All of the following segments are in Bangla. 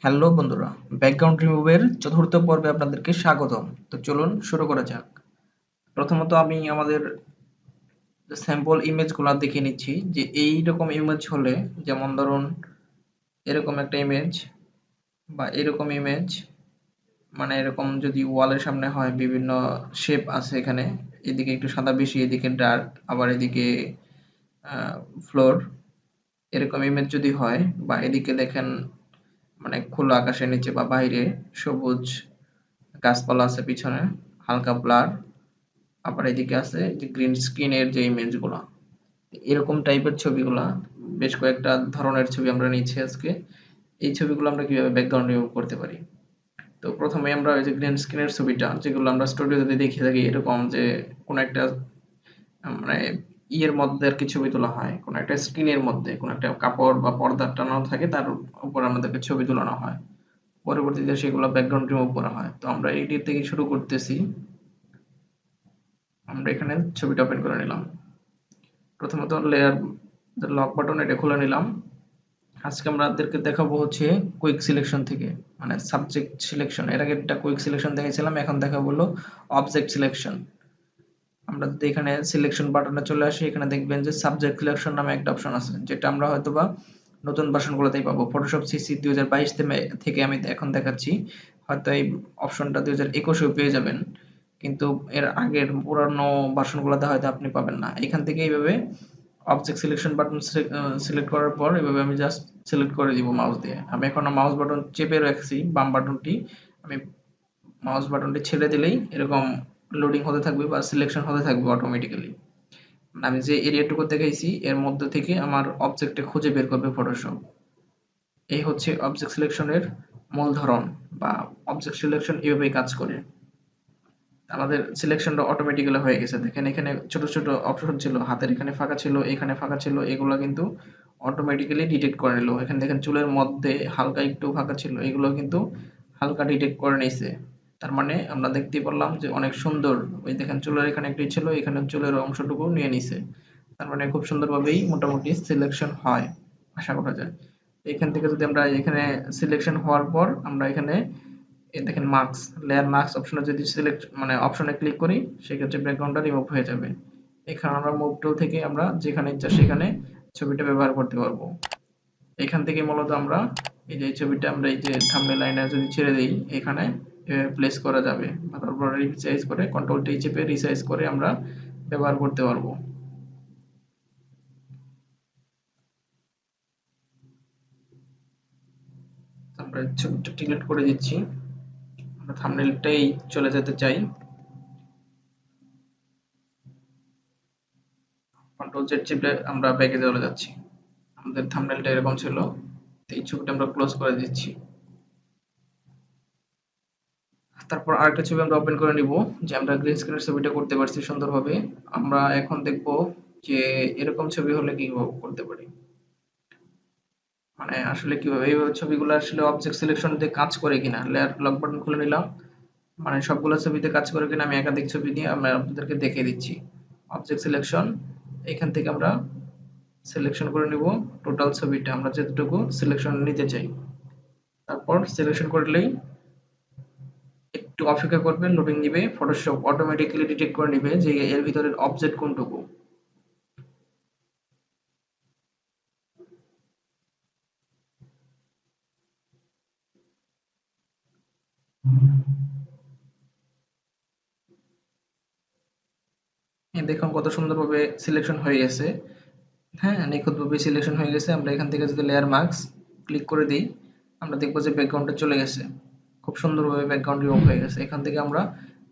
হ্যালো বন্ধুরা, ব্যাকগ্রাউন্ড রিমুভের চতুর্থ পর্বে আপনাদেরকে স্বাগতম। তো চলুন শুরু করা যাক। প্রথমত আমি আমাদের স্যাম্পল ইমেজগুলো দেখে নিচ্ছি যে এই রকম ইমেজ হলে, যেমন ধরুন এরকম একটা ইমেজ বা এরকম ইমেজ, মানে এরকম যদি ওয়ালের সামনে হয়, বিভিন্ন শেপ আছে এখানে, এদিকে একটু সাদা বেশি, এদিকে ডার্ক, আবার এদিকে ফ্লোর, এরকম ইমেজ যদি হয়, বা এদিকে দেখেন মানে খোলা আকাশের নিচে বা বাইরে সবুজ গাছপালা আছে পিছনে, হালকা ব্লার, আবার এদিকে আছে যে গ্রিন স্ক্রিনের যে ইমেজগুলো, এরকম টাইপের ছবিগুলা, বেশ কয়েকটা ধরনের ছবি আমরা নিচ্ছি আজকে। এই ছবিগুলো আমরা কিভাবে ব্যাকগ্রাউন্ড রিমুভ করতে পারি। তো প্রথমে আমরা ওই যে গ্রিন স্ক্রিনের ছবিটা, যেগুলো আমরা স্টুডিওতে দেখে থাকি, এরকম যে কোনো একটা মানে ইয়ের মধ্যে আর কি ছবি তোলা হয়, কোনো একটা স্ক্রিনের মধ্যে কোনো একটা কাপড় বা পর্দা টানানো থাকে, তার উপর আমাদেরকে ছবি তোলানো হয়, পরবর্তীতে সেগুলো ব্যাকগ্রাউন্ড রিমুভ করা হয়। তো আমরা এটি থেকে শুরু করতেছি। আমরা এখানে ছবিটা ওপেন করে নিলাম। প্রথমত লেয়ার লক বাটন এটা খুলে নিলাম। আজকে আমাদেরকে দেখাবো হচ্ছে কুইক সিলেকশন থেকে, মানে সাবজেক্ট সিলেকশন। এর আগে একটা কুইক সিলেকশন দেখেছিলাম, এখন দেখাবো হলো অবজেক্ট সিলেকশন। আমরা যদি এখানে সিলেকশন বাটনে চলে আসি, এখানে দেখবেন যে সাবজেক্ট সিলেকশন নামে একটা অপশন আছে, যেটা আমরা হয়তোবা নতুন ভার্সনগুলোতেই পাবো। ফটোশপ সিসি 2022 থেকে আমি এখন দেখাচ্ছি, হয়তো এই অপশনটা 2021-এও পেয়ে যাবেন, কিন্তু এর আগের পুরানো ভার্সনগুলোতে হয়তো আপনি পাবেন না। এখান থেকে এইভাবে অবজেক্ট সিলেকশন বাটন সিলেক্ট করার পর এভাবে আমি জাস্ট সিলেক্ট করে দিব মাউস দিয়ে। আমি এখনো মাউস বাটন চেপে রাখছি, বাম বাটনটি। আমি মাউস বাটনটি ছেড়ে দিলেই এরকম লোডিং হতে থাকবে বা সিলেকশন হতে থাকবে অটোমেটিক্যালি। আমি যে এরিয়াটুকু দেখাইছি এর মধ্যে থেকে আমার অবজেক্টে খুঁজে বের করবে ফটোশপ। এই হচ্ছে অবজেক্ট সিলেকশনের মূল ধরন, বা অবজেক্ট সিলেকশন এভাবেই কাজ করে। আমাদের সিলেকশনটা অটোমেটিক্যালি হয়ে গেছে। দেখেন এখানে ছোট ছোট অপশন ছিল, হাতের এখানে ফাঁকা ছিল, এখানে ফাঁকা ছিল, এগুলো কিন্তু অটোমেটিক্যালি ডিটেক্ট করে নিল। এখানে দেখেন চুলের মধ্যে হালকা একটু ফাঁকা ছিল, এগুলো কিন্তু হালকা ডিটেক্ট করে নিয়েছে। তার মানে আমরা দেখতেই পারলাম যে অনেক সুন্দর, ওই দেখেন চুলের এখানে একটু ছিল, এখানে চুলের অংশটুকু নিয়ে নিছে। তার মানে খুব সুন্দরভাবেই মোটামুটি সিলেকশন হয়, আশা করা যায়। এখান থেকে যদি আমরা এখানে সিলেকশন হওয়ার পর আমরা এখানে এই দেখেন মার্কস, লেয়ার মার্কস অপশনে যদি সিলেক্ট মানে অপশনে ক্লিক করি, সেক্ষেত্রে ব্যাকগ্রাউন্ডটা রিমুভ হয়ে যাবে। এখানে আমরা মুভ টুল থেকে আমরা যেখানে ইচ্ছা সেখানে ছবিটা ব্যবহার করতে পারবো। এখান থেকে মূলত আমরা এই যে ছবিটা আমরা এই যে থাম্বনেল লাইনে যদি ছেড়ে দিই, এখানে প্লেস করা যাবে, বা তারপর রিসাইজ করে কন্ট্রোল টি চেপে রিসাইজ করে আমরা ব্যবহার করতে পারবো। আমরা ছবিটা ডিলিট করে দিচ্ছি, আমরা থাম্বনেলটাই চলে যেতে চাই। কন্ট্রোল জেড চেপে আমরা ব্যাকে চলে যাচ্ছি। আমাদের থাম্বনেলটা এরকম ছিল। এই ছবিটা আমরা ক্লোজ করে দিচ্ছি। তারপর আরেকটা ছবি আমরা ওপেন করে নিব, যে আমরা গ্রিন স্ক্রিনের ছবিটা করতে পারছি সুন্দরভাবে। আমরা এখন দেখব যে এরকম ছবি হলে কিভাবে করতে পারি, মানে আসলে কিভাবে এইভাবে ছবিগুলো আসলে অবজেক্ট সিলেকশন দিয়ে কাজ করে কিনা। লেয়ার লক বাটন খুলে নিলাম, মানে সবগুলো ছবিতে কাজ করে কিনা আমি একাধিক ছবি দিয়ে আমরা আপনাদেরকে দেখিয়ে দিচ্ছি। অবজেক্ট সিলেকশন, এখান থেকে আমরা সিলেকশন করে নিব টোটাল ছবিটা, আমরা যতটুকু সিলেকশন নিতে চাই। তারপর সিলেকশন করলেই একটু অপেক্ষা করবেন, লোডিং নিবে, ফটোশপ অটোমেটিক্যালি ডিটেক্ট করে নিবে যে এর ভিতরের অবজেক্ট কোনটুকু। এই দেখুন কত সুন্দরভাবে সিলেকশন হয়ে গেছে। হ্যাঁ, নিখুঁতভাবে সিলেকশন হয়ে গেছে। আমরা এখান থেকে যদি লেয়ার মার্কস ক্লিক করে দিই, আমরা দেখবো যে ব্যাকগ্রাউন্ডটা চলে গেছে, খুব সুন্দরভাবে ব্যাকগ্রাউন্ড রিমুভ হয়ে গেছে। এখান থেকে আমরা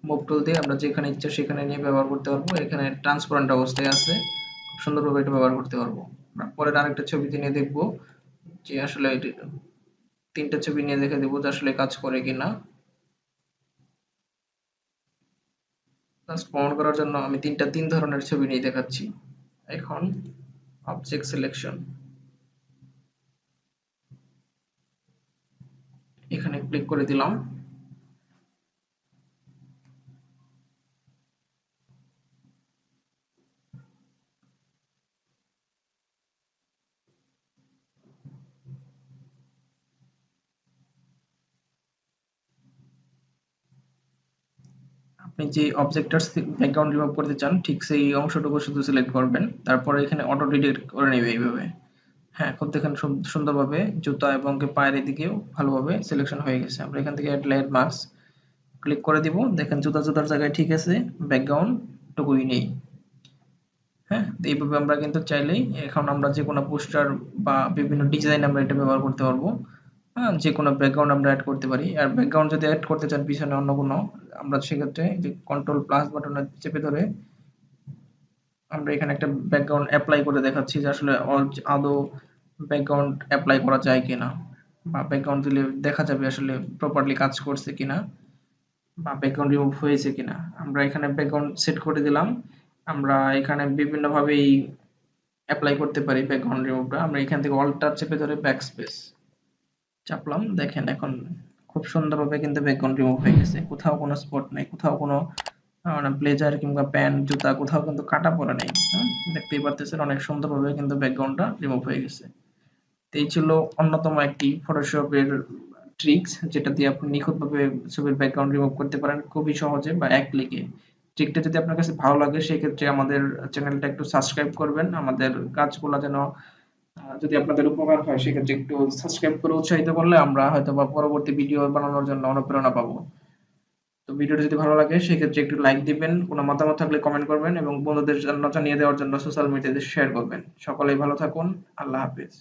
মুভ টুল দিয়ে আমরা যেখানে ইচ্ছা সেখানে নিয়ে ব্যবহার করতে পারবো। এখানে ট্রান্সপারেন্ট অবস্থায় আছে, খুব সুন্দরভাবে এটা ব্যবহার করতে পারবো। আমরা পরের আরেকটা ছবিতে নিয়ে দেখবো যে আসলে এটি, তিনটা ছবি নিয়ে দেখে দেবো যে আসলে কাজ করে কিনা। জাস্ট প্রমাণ করার জন্য আমি তিন ধরনের ছবি নিয়ে দেখাচ্ছি। এখন অবজেক্ট সিলেকশন, এখানে ক্লিক করে দিলাম। আপনি যে অবজেক্টটার ব্যাকগ্রাউন্ড রিমুভ করতে চান ঠিক সেই অংশটুকু শুধু সিলেক্ট করবেন, তারপরে এখানে অটো ডিলিট করে নেবে এইভাবে। হ্যাঁ, খুব দেখেন সুন্দরভাবে জুতা এবং পায়ের এদিকেও ভালোভাবে সিলেকশন হয়ে গেছে। আমরা এখান থেকে অ্যাড লেয়ার মাস্ক ক্লিক করে দিব, দেখেন জুতার জায়গায় ঠিক আছে, ব্যাকগ্রাউন্ড টুকুই নেই। হ্যাঁ, এইভাবে আমরা কিন্তু চাইলেই এখন আমরা যে কোনো পোস্টার বা বিভিন্ন ডিজাইন আমরা এটা ব্যবহার করতে পারবো। হ্যাঁ, যে কোনো ব্যাকগ্রাউন্ড আমরা অ্যাড করতে পারি। আর ব্যাকগ্রাউন্ড যদি অ্যাড করতে চান পিছনে অন্য কোনো, আমরা সেক্ষেত্রে যে কন্ট্রোল প্লাস বাটনে চেপে ধরে আমরা এখানে একটা ব্যাকগ্রাউন্ড অ্যাপ্লাই করে দেখাচ্ছি যে আসলে আদৌ ব্যাকগ্রাউন্ড অ্যাপ্লাই করা যায় কিনা, বা ব্যাকগ্রাউন্ড দিলে দেখা যাবে আসলে প্রপারলি কাজ করছে কিনা, বা ব্যাকগ্রাউন্ড রিমুভ হয়েছে কিনা। আমরা এখানে ব্যাকগ্রাউন্ড সেট করে দিলাম। আমরা এখানে বিভিন্নভাবেই অ্যাপ্লাই করতে পারি ব্যাকগ্রাউন্ড রিমুভটা। আমরা এখান থেকে অল্টার চেপে ধরে ব্যাক স্পেস চাপলাম, দেখেন এখন খুব সুন্দরভাবে কিন্তু ব্যাকগ্রাউন্ড রিমুভ হয়ে গেছে। কোথাও কোনো স্পট নেই, কোথাও কোনো মানে ব্লেজার কিংবা প্যান্ট জুতা কোথাও কিন্তু কাটা পড়া নেই। দেখতেই পারতেছেন অনেক সুন্দরভাবে কিন্তু ব্যাকগ্রাউন্ডটা রিমুভ হয়ে গেছে। তো এই ছিল অন্যতম একটি ফটোশপের ট্রিক্স, যেটা দিয়ে আপনি নিখুঁতভাবে ছবির ব্যাকগ্রাউন্ড রিমুভ করতে পারেন খুবই সহজে বা এক ক্লিকে। ট্রিকটা যদি আপনার কাছে ভালো লাগে সেক্ষেত্রে আমাদের চ্যানেলটা একটু সাবস্ক্রাইব করবেন। আমাদের কাজগুলো যেন যদি আপনাদের উপকার হয় সেক্ষেত্রে একটু সাবস্ক্রাইব করে উৎসাহিত করলে আমরা হয়তো বা পরবর্তী ভিডিও বানানোর জন্য অনুপ্রেরণা পাবো। তো ভিডিওটি যদি ভালো লাগে সেক্ষেত্রে একটু লাইক দিবেন, কোনো মতামত থাকলে কমেন্ট করবেন এবং বন্ধুদের জন্য জানিয়ে দেওয়ার জন্য সোশ্যাল মিডিয়াতে শেয়ার করবেন। সকলেই ভালো থাকুন। আল্লাহ হাফেজ।